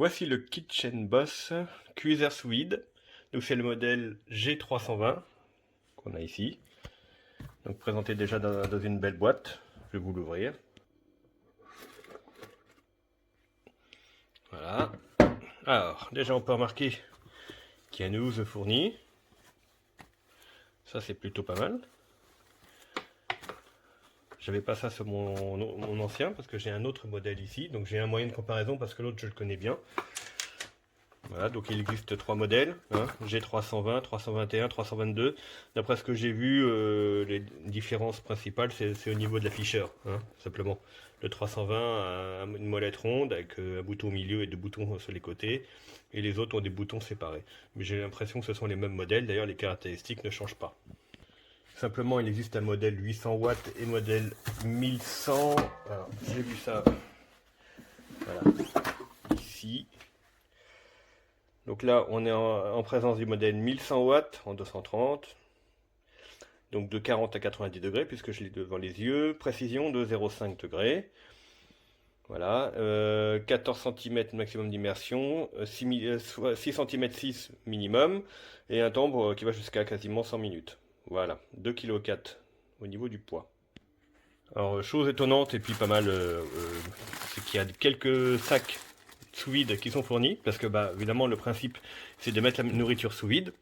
Voici le Kitchen Boss cuiseur sous vide. Donc c'est le modèle G320 qu'on a ici. Donc présenté déjà dans une belle boîte. Je vais vous l'ouvrir. Voilà. Alors déjà on peut remarquer qu'il y a une housse fournie. Ça c'est plutôt pas mal. J'avais pas ça sur mon ancien parce que j'ai un autre modèle ici. Donc j'ai un moyen de comparaison parce que l'autre je le connais bien. Voilà, donc il existe trois modèles, hein, G320, 321, 322. D'après ce que j'ai vu, les différences principales, c'est au niveau de l'afficheur, hein, simplement. Le 320 a une molette ronde avec un bouton au milieu et deux boutons sur les côtés, et les autres ont des boutons séparés. Mais j'ai l'impression que ce sont les mêmes modèles, d'ailleurs les caractéristiques ne changent pas. Simplement, il existe un modèle 800 watts et modèle 1100. Alors, j'ai vu ça, voilà, ici. Donc là, on est en présence du modèle 1100 watts en 230, donc de 40 à 90 degrés, puisque je l'ai devant les yeux. Précision de 0,5 degrés. Voilà, 14 cm maximum d'immersion, 6 cm 6 minimum, et un timbre qui va jusqu'à quasiment 100 minutes. Voilà, 2,4 kg au niveau du poids. Alors, chose étonnante et puis pas mal, c'est qu'il y a quelques sacs sous vide qui sont fournis, parce que bah évidemment le principe c'est de mettre la nourriture sous vide,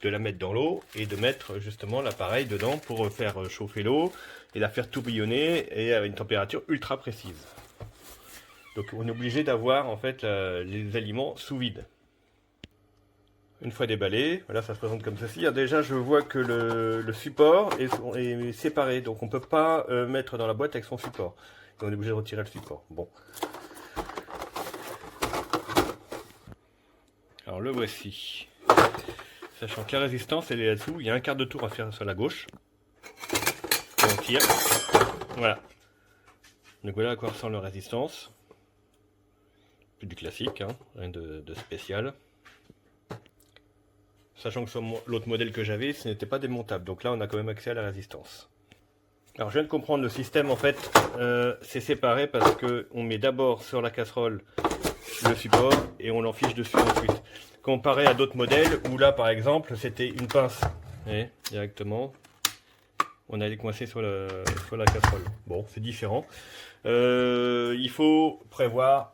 de la mettre dans l'eau et de mettre justement l'appareil dedans pour faire chauffer l'eau et la faire tourbillonner et à une température ultra précise. Donc on est obligé d'avoir en fait les aliments sous vide. Une fois déballé, voilà, ça se présente comme ceci. Alors déjà je vois que le support est séparé, donc on peut pas mettre dans la boîte avec son support. Et on est obligé de retirer le support. Bon. Alors le voici. Sachant que la résistance elle est là-dessous, il y a un quart de tour à faire sur la gauche. Et on tire. Voilà. Donc voilà à quoi ressemble la résistance. Plus du classique, hein, rien de spécial. Sachant que sur l'autre modèle que j'avais, ce n'était pas démontable. Donc là on a quand même accès à la résistance. Alors je viens de comprendre le système en fait, c'est séparé parce que on met d'abord sur la casserole le support et on l'enfiche dessus ensuite. Comparé à d'autres modèles où là par exemple c'était une pince, et directement on allait coincer sur la casserole. Bon, c'est différent. Il faut prévoir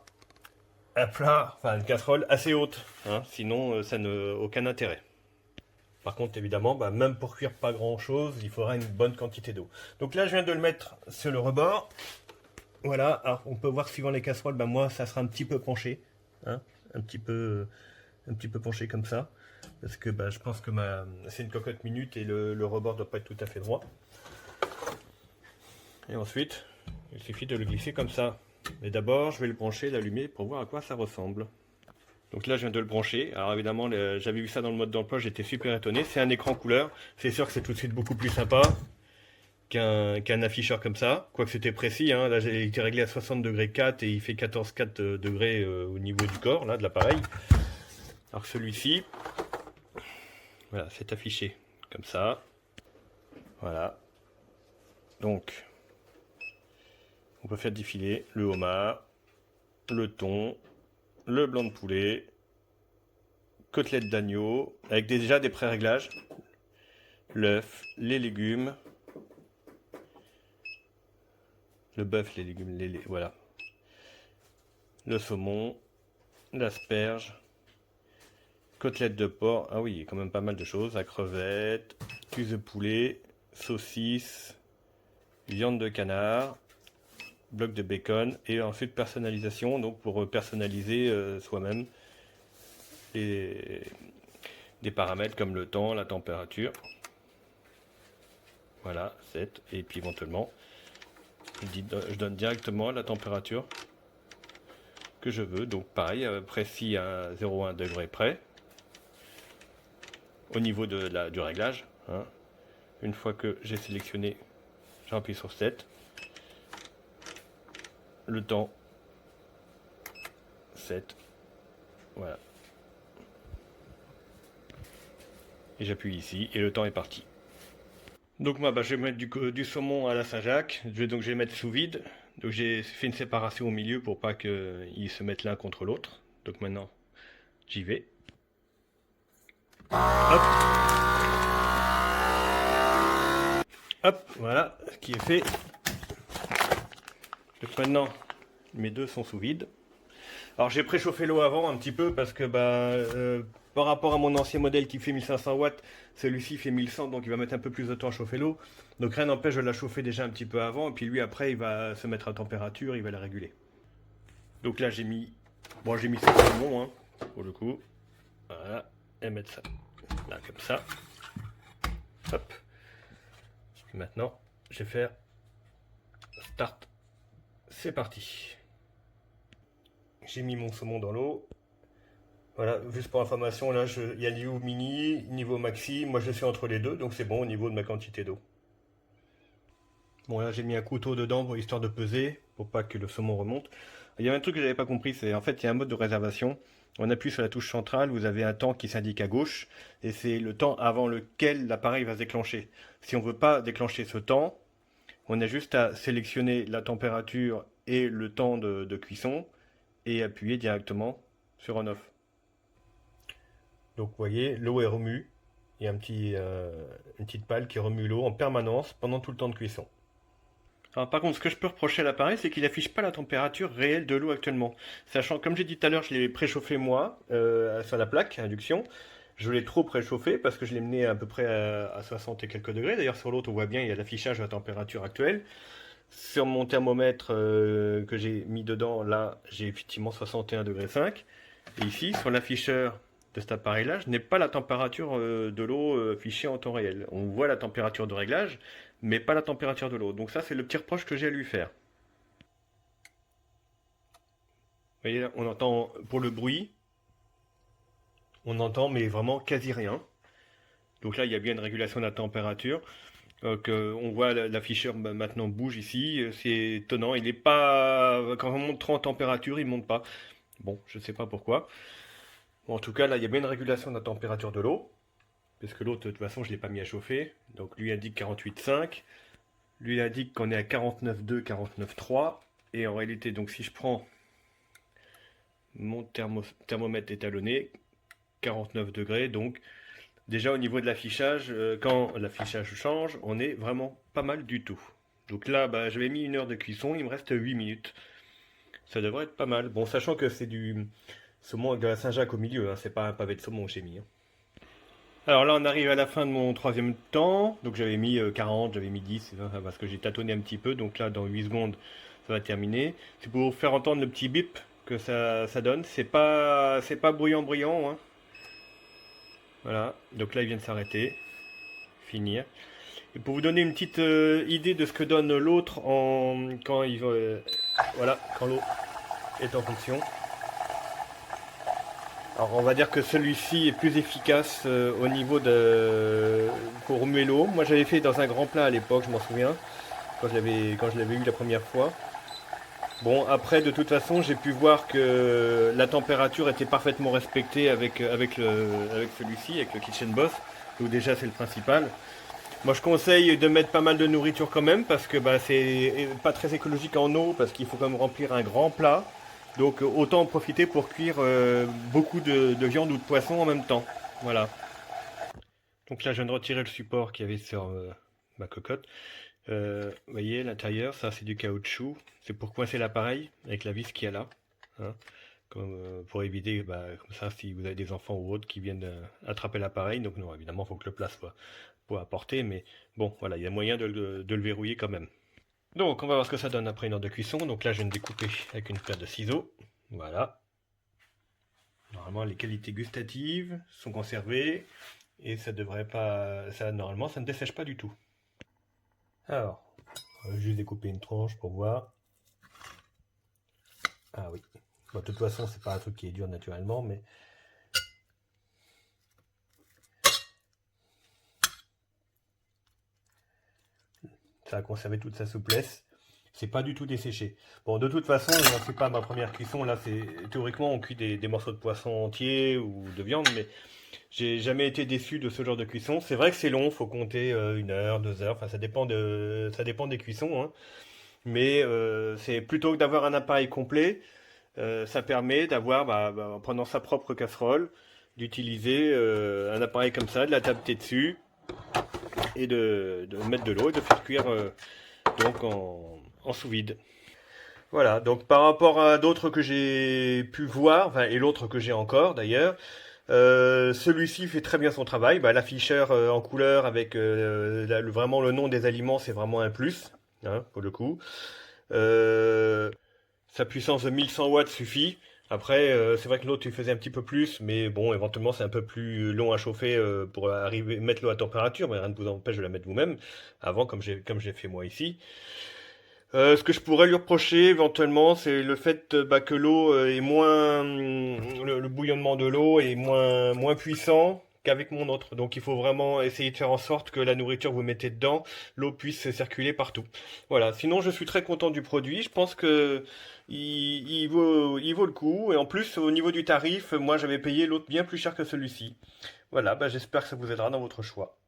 un plat, enfin une casserole assez haute, hein, sinon ça n'a aucun intérêt. Par contre, évidemment, bah, même pour cuire pas grand chose, il faudra une bonne quantité d'eau. Donc là, je viens de le mettre sur le rebord. Voilà, alors on peut voir suivant les casseroles, bah, moi ça sera un petit peu penché, hein, un petit peu penché comme ça, parce que bah, je pense que c'est une cocotte minute et le rebord doit pas être tout à fait droit. Et ensuite, il suffit de le glisser comme ça. Mais d'abord, je vais le brancher, l'allumer pour voir à quoi ça ressemble. Donc là, je viens de le brancher. Alors évidemment, j'avais vu ça dans le mode d'emploi, j'étais super étonné. C'est un écran couleur. C'est sûr que c'est tout de suite beaucoup plus sympa qu'un afficheur comme ça. Quoique c'était précis, hein. Là, j'ai été réglé à 60 degrés 4 et il fait 14,4 degrés au niveau du corps, là, de l'appareil. Alors celui-ci, voilà, c'est affiché comme ça. Voilà. Donc, on peut faire défiler le homard, le thon, le blanc de poulet, côtelette d'agneau, avec déjà des pré-réglages, l'œuf, les légumes, le bœuf, les légumes, voilà, le saumon, l'asperge, côtelette de porc, ah oui, il y a quand même pas mal de choses, la crevette, cuisse de poulet, saucisse, viande de canard, bloc de bacon, et ensuite personnalisation, donc pour personnaliser soi-même des paramètres comme le temps, la température. Voilà, 7, et puis éventuellement, je donne directement la température que je veux, donc pareil, précis à 0,1 degré près, au niveau du réglage, hein. Une fois que j'ai sélectionné, j'appuie sur 7, le temps, 7, voilà. Et j'appuie ici, et le temps est parti. Donc moi, je vais mettre du saumon à la Saint-Jacques, je vais mettre sous vide. Donc j'ai fait une séparation au milieu pour pas qu'ils se mettent l'un contre l'autre. Donc maintenant, j'y vais. Hop. Hop, voilà, ce qui est fait. Donc maintenant, mes deux sont sous vide. Alors j'ai préchauffé l'eau avant un petit peu parce que par rapport à mon ancien modèle qui fait 1500 watts, celui-ci fait 1100, donc il va mettre un peu plus de temps à chauffer l'eau. Donc rien n'empêche de la chauffer déjà un petit peu avant, et puis lui après il va se mettre à température, il va la réguler. Donc là j'ai mis 5 saumons hein, pour le coup. Voilà, et mettre ça là comme ça. Hop. Maintenant je vais faire start. C'est parti. J'ai mis mon saumon dans l'eau. Voilà, juste pour information, là, il y a niveau mini, niveau maxi. Moi, je suis entre les deux, donc c'est bon au niveau de ma quantité d'eau. Bon, là, j'ai mis un couteau dedans pour histoire de peser, pour pas que le saumon remonte. Il y a un truc que j'avais pas compris, c'est en fait, il y a un mode de réservation. On appuie sur la touche centrale, vous avez un temps qui s'indique à gauche, et c'est le temps avant lequel l'appareil va se déclencher. Si on veut pas déclencher ce temps, on a juste à sélectionner la température et le temps de cuisson, et appuyer directement sur on-off. Donc vous voyez, l'eau est remue. Il y a une petite pale qui remue l'eau en permanence pendant tout le temps de cuisson. Alors par contre, ce que je peux reprocher à l'appareil, c'est qu'il n'affiche pas la température réelle de l'eau actuellement. Sachant, comme j'ai dit tout à l'heure, je l'ai préchauffé moi sur la plaque à induction. Je l'ai trop préchauffé parce que je l'ai mené à peu près à 60 et quelques degrés. D'ailleurs sur l'autre, on voit bien, il y a l'affichage de la température actuelle. Sur mon thermomètre que j'ai mis dedans, là, j'ai effectivement 61,5 degrés. Et ici, sur l'afficheur de cet appareil-là, je n'ai pas la température de l'eau affichée en temps réel. On voit la température de réglage, mais pas la température de l'eau. Donc ça, c'est le petit reproche que j'ai à lui faire. Vous voyez, là, on entend pour le bruit, on entend mais vraiment quasi rien. Donc là, il y a bien une régulation de la température. On voit l'afficheur maintenant bouge ici, c'est étonnant. Il n'est pas, quand on monte trop en température, il monte pas. Bon, je ne sais pas pourquoi. Bon, en tout cas, là, il y a bien une régulation de la température de l'eau. Parce que l'autre, de toute façon, je ne l'ai pas mis à chauffer. Donc lui indique 48,5. Lui indique qu'on est à 49,2, 49,3. Et en réalité, donc si je prends mon thermomètre étalonné, 49 degrés. Donc déjà au niveau de l'affichage, quand l'affichage change, on est vraiment pas mal du tout. Donc là, j'avais mis 1 heure de cuisson, il me reste 8 minutes. Ça devrait être pas mal. Bon, sachant que c'est du saumon de la Saint-Jacques au milieu, hein, c'est pas un pavé de saumon que j'ai mis. Hein. Alors là, on arrive à la fin de mon troisième temps. Donc j'avais mis 40, j'avais mis 10, hein, parce que j'ai tâtonné un petit peu. Donc là, dans 8 secondes, ça va terminer. C'est pour vous faire entendre le petit bip que ça donne. C'est pas bruyant, hein. Voilà, donc là, il vient de s'arrêter. Finir. Et pour vous donner une petite idée de ce que donne l'autre quand l'eau est en fonction. Alors on va dire que celui-ci est plus efficace au niveau pour remuer l'eau. Moi j'avais fait dans un grand plat à l'époque, je m'en souviens, quand je l'avais eu la première fois. Bon, après de toute façon j'ai pu voir que la température était parfaitement respectée avec celui-ci, avec le Kitchen Boss. Donc déjà c'est le principal. Moi je conseille de mettre pas mal de nourriture quand même parce que c'est pas très écologique en eau parce qu'il faut quand même remplir un grand plat. Donc autant en profiter pour cuire beaucoup de viande ou de poisson en même temps. Voilà. Donc là je viens de retirer le support qu'il y avait sur ma cocotte. Vous voyez l'intérieur, ça c'est du caoutchouc. C'est pour coincer l'appareil avec la vis qu'il y a là. Hein, pour éviter comme ça si vous avez des enfants ou autres qui viennent attraper l'appareil. Donc non, évidemment il faut que le place soit à portée. Mais bon voilà, il y a moyen de le verrouiller quand même. Donc on va voir ce que ça donne après 1 heure de cuisson. Donc là je viens de découper avec une paire de ciseaux. Voilà. Normalement les qualités gustatives sont conservées. Et ça devrait pas. Normalement ça ne dessèche pas du tout. Alors, on va juste découper une tranche pour voir. Ah oui. Bon, de toute façon c'est pas un truc qui est dur naturellement, mais. Ça a conservé toute sa souplesse. C'est pas du tout desséché. Bon, de toute façon, c'est pas ma première cuisson. Là, théoriquement, on cuit des morceaux de poisson entiers ou de viande, mais j'ai jamais été déçu de ce genre de cuisson. C'est vrai que c'est long, faut compter 1 heure, 2 heures. Enfin, ça dépend des cuissons. Hein. Mais c'est plutôt que d'avoir un appareil complet. Ça permet d'avoir, en prenant sa propre casserole, d'utiliser un appareil comme ça, de la taper dessus et de mettre de l'eau et de faire cuire donc en sous vide. Voilà, donc par rapport à d'autres que j'ai pu voir, enfin, et l'autre que j'ai encore d'ailleurs, celui-ci fait très bien son travail. L'afficheur en couleur avec vraiment le nom des aliments, c'est vraiment un plus, hein, pour le coup. Euh, Sa puissance de 1100 watts suffit. Après, c'est vrai que l'autre il faisait un petit peu plus, mais bon, éventuellement c'est un peu plus long à chauffer pour arriver mettre l'eau à température, mais rien ne vous empêche de la mettre vous-même avant, comme j'ai fait moi ici. Ce que je pourrais lui reprocher éventuellement, c'est le fait que l'eau est moins, le bouillonnement de l'eau est moins puissant qu'avec mon autre. Donc il faut vraiment essayer de faire en sorte que la nourriture que vous mettez dedans, l'eau puisse circuler partout. Voilà. Sinon, je suis très content du produit. Je pense que il vaut le coup. Et en plus, au niveau du tarif, moi j'avais payé l'autre bien plus cher que celui-ci. Voilà. J'espère que ça vous aidera dans votre choix.